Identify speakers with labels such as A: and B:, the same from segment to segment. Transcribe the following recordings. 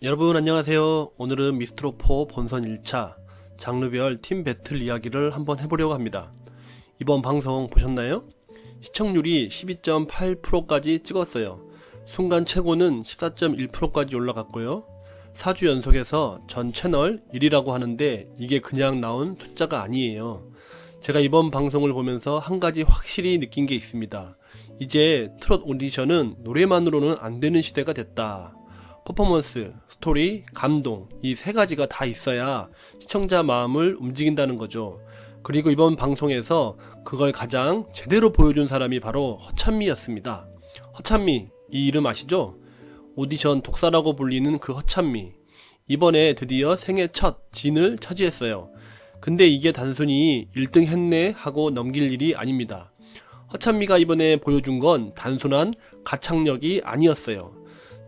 A: 여러분 안녕하세요. 오늘은 미스트로4 본선 1차 장르별 팀 배틀 이야기를 한번 해보려고 합니다. 이번 방송 보셨나요? 시청률이 12.8%까지 찍었어요. 순간 최고는 14.1%까지 올라갔고요. 4주 연속해서 전 채널 1위라고 하는데 이게 그냥 나온 숫자가 아니에요. 제가 이번 방송을 보면서 한 가지 확실히 느낀 게 있습니다. 이제 트롯 오디션은 노래만으로는 안 되는 시대가 됐다. 퍼포먼스, 스토리, 감동 이 세 가지가 다 있어야 시청자 마음을 움직인다는 거죠. 그리고 이번 방송에서 그걸 가장 제대로 보여준 사람이 바로 허찬미였습니다. 허찬미, 이 이름 아시죠? 오디션 독사라고 불리는 그 허찬미. 이번에 드디어 생애 첫 진을 차지했어요. 근데 이게 단순히 1등 했네 하고 넘길 일이 아닙니다. 허찬미가 이번에 보여준 건 단순한 가창력이 아니었어요.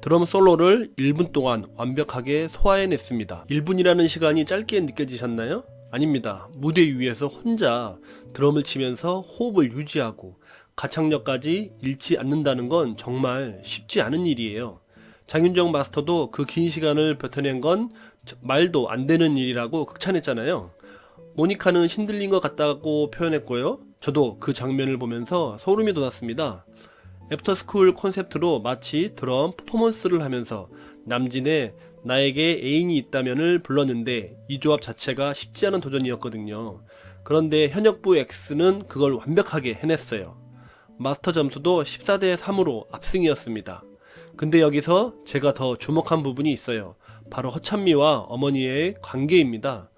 A: 드럼 솔로를 1분 동안 완벽하게 소화해냈습니다. 1분이라는 시간이 짧게 느껴지셨나요? 아닙니다. 무대 위에서 혼자 드럼을 치면서 호흡을 유지하고 가창력까지 잃지 않는다는 건 정말 쉽지 않은 일이에요. 장윤정 마스터도 그 긴 시간을 버텨낸 건 말도 안 되는 일이라고 극찬했잖아요. 모니카는 신들린 것 같다고 표현했고요. 저도 그 장면을 보면서 소름이 돋았습니다. 애프터스쿨 콘셉트로 마치 드럼 퍼포먼스를 하면서 남진의 나에게 애인이 있다면을 불렀는데 이 조합 자체가 쉽지 않은 도전이었거든요. 그런데 현역부 X는 그걸 완벽하게 해냈어요. 마스터 점수도 14대 3으로 압승이었습니다. 근데 여기서 제가 더 주목한 부분이 있어요. 바로 허찬미와 어머니의 관계입니다.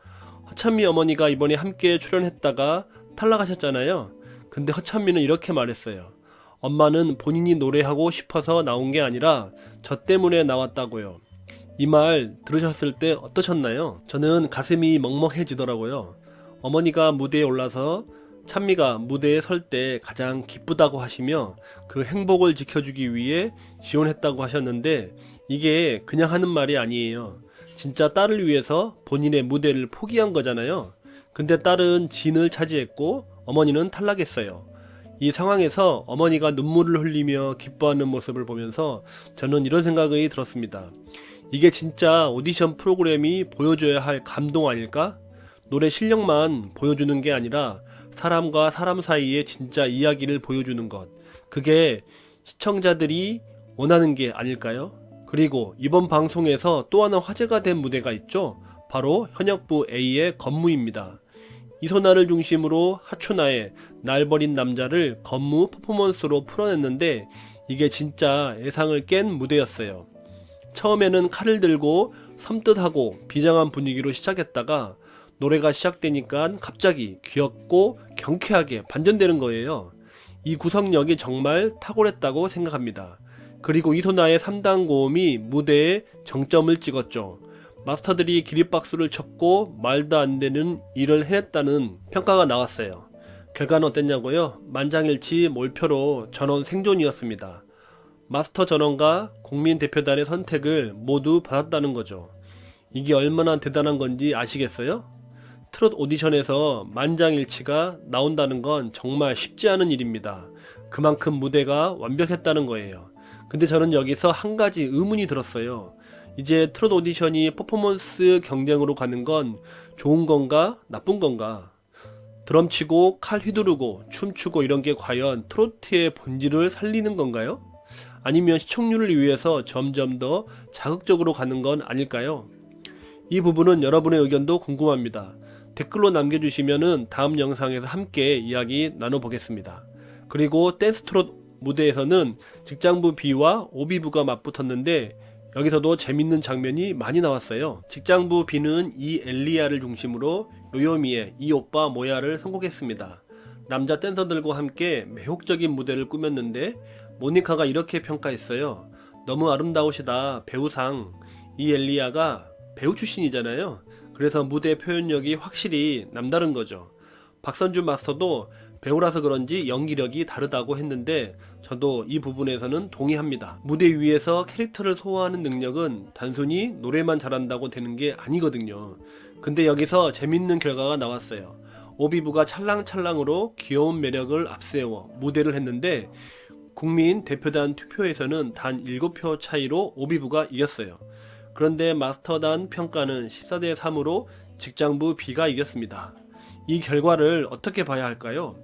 A: 허찬미 어머니가 이번에 함께 출연했다가 탈락하셨잖아요. 근데 허찬미는 이렇게 말했어요. 엄마는 본인이 노래하고 싶어서 나온 게 아니라 저 때문에 나왔다고요. 이 말 들으셨을 때 어떠셨나요? 저는 가슴이 먹먹해지더라고요. 어머니가 무대에 올라서 찬미가 무대에 설 때 가장 기쁘다고 하시며 그 행복을 지켜주기 위해 지원했다고 하셨는데 이게 그냥 하는 말이 아니에요. 진짜 딸을 위해서 본인의 무대를 포기한 거잖아요. 근데 딸은 진을 차지했고 어머니는 탈락했어요. 이 상황에서 어머니가 눈물을 흘리며 기뻐하는 모습을 보면서 저는 이런 생각이 들었습니다. 이게 진짜 오디션 프로그램이 보여줘야 할 감동 아닐까? 노래 실력만 보여주는 게 아니라 사람과 사람 사이의 진짜 이야기를 보여주는 것. 그게 시청자들이 원하는 게 아닐까요? 그리고 이번 방송에서 또 하나 화제가 된 무대가 있죠. 바로 현역부 A의 건무입니다. 이소나를 중심으로 하추나의 날 버린 남자를 건무 퍼포먼스로 풀어냈는데 이게 진짜 예상을 깬 무대였어요. 처음에는 칼을 들고 섬뜩하고 비장한 분위기로 시작했다가 노래가 시작되니까 갑자기 귀엽고 경쾌하게 반전되는 거예요. 이 구성력이 정말 탁월했다고 생각합니다. 그리고 이소나의 3단 고음이 무대에 정점을 찍었죠. 마스터들이 기립박수를 쳤고 말도 안 되는 일을 해냈다는 평가가 나왔어요. 결과는 어땠냐고요? 만장일치 몰표로 전원 생존이었습니다. 마스터 전원과 국민 대표단의 선택을 모두 받았다는 거죠. 이게 얼마나 대단한 건지 아시겠어요? 트롯 오디션에서 만장일치가 나온다는 건 정말 쉽지 않은 일입니다. 그만큼 무대가 완벽했다는 거예요. 근데 저는 여기서 한 가지 의문이 들었어요. 이제 트롯 오디션이 퍼포먼스 경쟁으로 가는 건 좋은 건가 나쁜 건가? 드럼 치고 칼 휘두르고 춤추고 이런 게 과연 트로트의 본질을 살리는 건가요? 아니면 시청률을 위해서 점점 더 자극적으로 가는 건 아닐까요? 이 부분은 여러분의 의견도 궁금합니다. 댓글로 남겨주시면은 다음 영상에서 함께 이야기 나눠보겠습니다. 그리고 댄스 트롯 무대에서는 직장부 B와 오비부가 맞붙었는데 여기서도 재밌는 장면이 많이 나왔어요. 직장부 B는 이 엘리야를 중심으로 요요미의 이 오빠 뭐야를 선곡했습니다. 남자 댄서들과 함께 매혹적인 무대를 꾸몄는데 모니카가 이렇게 평가했어요. 너무 아름다우시다 배우상. 이 엘리야가 배우 출신이잖아요. 그래서 무대 표현력이 확실히 남다른 거죠. 박선주 마스터도 배우라서 그런지 연기력이 다르다고 했는데 저도 이 부분에서는 동의합니다. 무대 위에서 캐릭터를 소화하는 능력은 단순히 노래만 잘한다고 되는 게 아니거든요. 근데 여기서 재밌는 결과가 나왔어요. 오비부가 찰랑찰랑으로 귀여운 매력을 앞세워 무대를 했는데 국민 대표단 투표에서는 단 7표 차이로 오비부가 이겼어요. 그런데 마스터단 평가는 14대 3으로 직장부 B가 이겼습니다. 이 결과를 어떻게 봐야 할까요?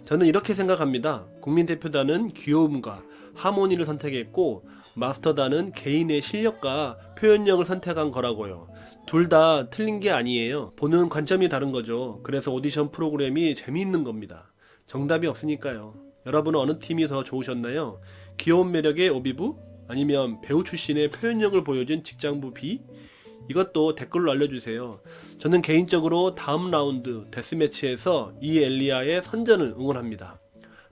A: 저는 이렇게 생각합니다. 국민대표단은 귀여움과 하모니를 선택했고 마스터단은 개인의 실력과 표현력을 선택한 거라고요. 둘 다 틀린 게 아니에요. 보는 관점이 다른 거죠. 그래서 오디션 프로그램이 재미있는 겁니다. 정답이 없으니까요. 여러분은 어느 팀이 더 좋으셨나요? 귀여운 매력의 오비부? 아니면 배우 출신의 표현력을 보여준 직장부 B? 이것도 댓글로 알려주세요. 저는 개인적으로 다음 라운드 데스매치에서 이 엘리아의 선전을 응원합니다.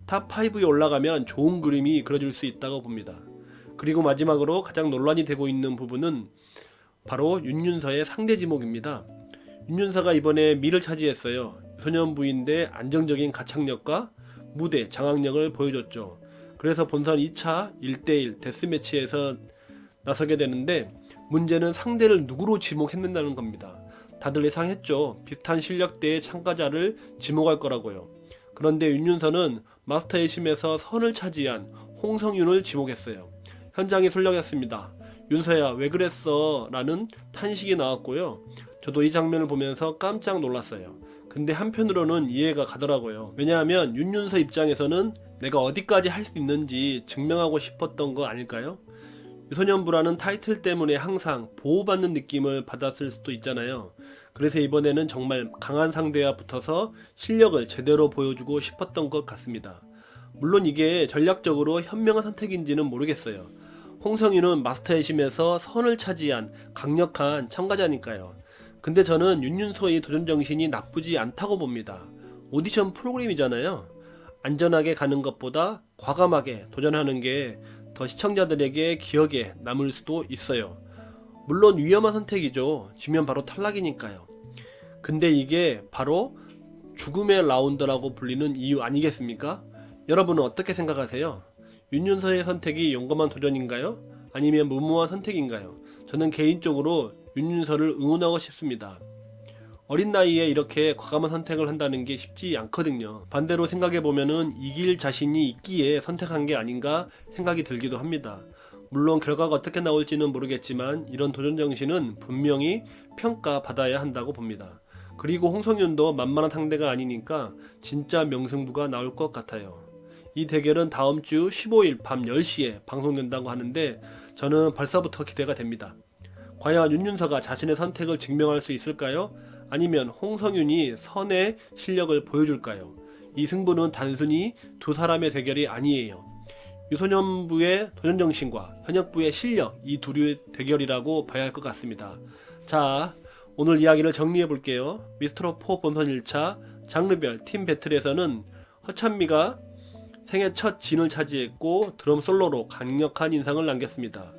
A: 탑5에 올라가면 좋은 그림이 그려질 수 있다고 봅니다. 그리고 마지막으로 가장 논란이 되고 있는 부분은 바로 윤윤서의 상대 지목입니다. 윤윤서가 이번에 미를 차지했어요. 소년부인데 안정적인 가창력과 무대, 장악력을 보여줬죠. 그래서 본선 2차 1대1 데스매치에서 나서게 되는데 문제는 상대를 누구로 지목했는다는 겁니다. 다들 예상했죠. 비슷한 실력대의 참가자를 지목할 거라고요. 그런데 윤윤서는 마스터의 심에서 선을 차지한 홍성윤을 지목했어요. 현장이 술렁였습니다. 윤서야 왜 그랬어? 라는 탄식이 나왔고요. 저도 이 장면을 보면서 깜짝 놀랐어요. 근데 한편으로는 이해가 가더라고요. 왜냐하면 윤윤서 입장에서는 내가 어디까지 할 수 있는지 증명하고 싶었던 거 아닐까요? 유소년부라는 타이틀 때문에 항상 보호받는 느낌을 받았을 수도 있잖아요. 그래서 이번에는 정말 강한 상대와 붙어서 실력을 제대로 보여주고 싶었던 것 같습니다. 물론 이게 전략적으로 현명한 선택인지는 모르겠어요. 홍성윤은 마스터의 심에서 선을 차지한 강력한 참가자니까요. 근데 저는 윤윤서의 도전 정신이 나쁘지 않다고 봅니다. 오디션 프로그램이잖아요. 안전하게 가는 것보다 과감하게 도전하는 게 더 시청자들에게 기억에 남을 수도 있어요. 물론 위험한 선택이죠. 지면 바로 탈락이니까요. 근데 이게 바로 죽음의 라운드라고 불리는 이유 아니겠습니까? 여러분은 어떻게 생각하세요? 윤윤서의 선택이 용감한 도전인가요? 아니면 무모한 선택인가요? 저는 개인적으로 윤윤서를 응원하고 싶습니다. 어린 나이에 이렇게 과감한 선택을 한다는 게 쉽지 않거든요. 반대로 생각해보면은 이길 자신이 있기에 선택한 게 아닌가 생각이 들기도 합니다. 물론 결과가 어떻게 나올지는 모르겠지만 이런 도전 정신은 분명히 평가받아야 한다고 봅니다. 그리고 홍성윤도 만만한 상대가 아니니까 진짜 명승부가 나올 것 같아요. 이 대결은 다음 주 15일 밤 10시에 방송된다고 하는데 저는 벌써부터 기대가 됩니다. 과연 윤윤서가 자신의 선택을 증명할 수 있을까요? 아니면 홍성윤이 선의 실력을 보여줄까요? 이 승부는 단순히 두 사람의 대결이 아니에요. 유소년부의 도전정신과 현역부의 실력, 이 둘의 대결이라고 봐야 할 것 같습니다. 자, 오늘 이야기를 정리해 볼게요. 미스트롯4 본선 1차 장르별 팀 배틀에서는 허찬미가 생애 첫 진을 차지했고 드럼 솔로로 강력한 인상을 남겼습니다.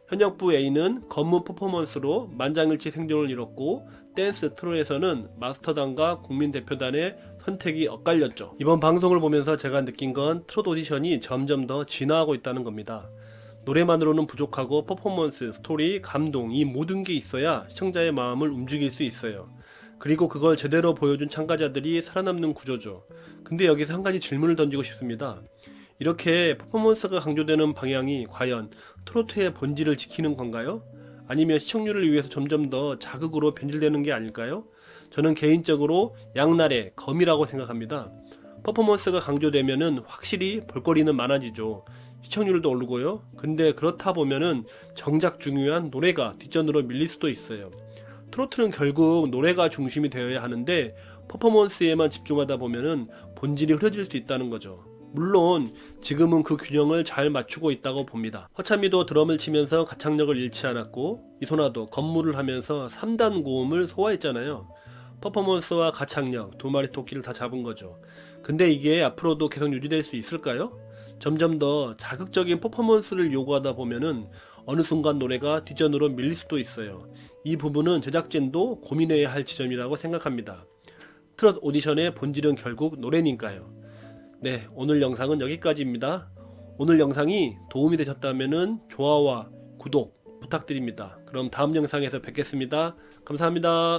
A: 현역부 A는 건무 퍼포먼스로 만장일치 생존을 이뤘고 댄스 트롯에서는 마스터단과 국민대표단의 선택이 엇갈렸죠. 이번 방송을 보면서 제가 느낀 건 트롯 오디션이 점점 더 진화하고 있다는 겁니다. 노래만으로는 부족하고 퍼포먼스, 스토리, 감동 이 모든 게 있어야 시청자의 마음을 움직일 수 있어요. 그리고 그걸 제대로 보여준 참가자들이 살아남는 구조죠. 근데 여기서 한 가지 질문을 던지고 싶습니다. 이렇게 퍼포먼스가 강조되는 방향이 과연 트로트의 본질을 지키는 건가요? 아니면 시청률을 위해서 점점 더 자극으로 변질되는 게 아닐까요? 저는 개인적으로 양날의 검이라고 생각합니다. 퍼포먼스가 강조되면은 확실히 볼거리는 많아지죠. 시청률도 오르고요. 근데 그렇다 보면은 정작 중요한 노래가 뒷전으로 밀릴 수도 있어요. 트로트는 결국 노래가 중심이 되어야 하는데 퍼포먼스에만 집중하다 보면은 본질이 흐려질 수 있다는 거죠. 물론 지금은 그 균형을 잘 맞추고 있다고 봅니다. 허찬미도 드럼을 치면서 가창력을 잃지 않았고 이소나도 건무를 하면서 3단 고음을 소화했잖아요. 퍼포먼스와 가창력 두 마리 토끼를 다 잡은 거죠. 근데 이게 앞으로도 계속 유지될 수 있을까요? 점점 더 자극적인 퍼포먼스를 요구하다 보면은 어느 순간 노래가 뒷전으로 밀릴 수도 있어요. 이 부분은 제작진도 고민해야 할 지점이라고 생각합니다. 트롯 오디션의 본질은 결국 노래니까요. 네, 오늘 영상은 여기까지입니다. 오늘 영상이 도움이 되셨다면 좋아요와 구독 부탁드립니다. 그럼 다음 영상에서 뵙겠습니다. 감사합니다.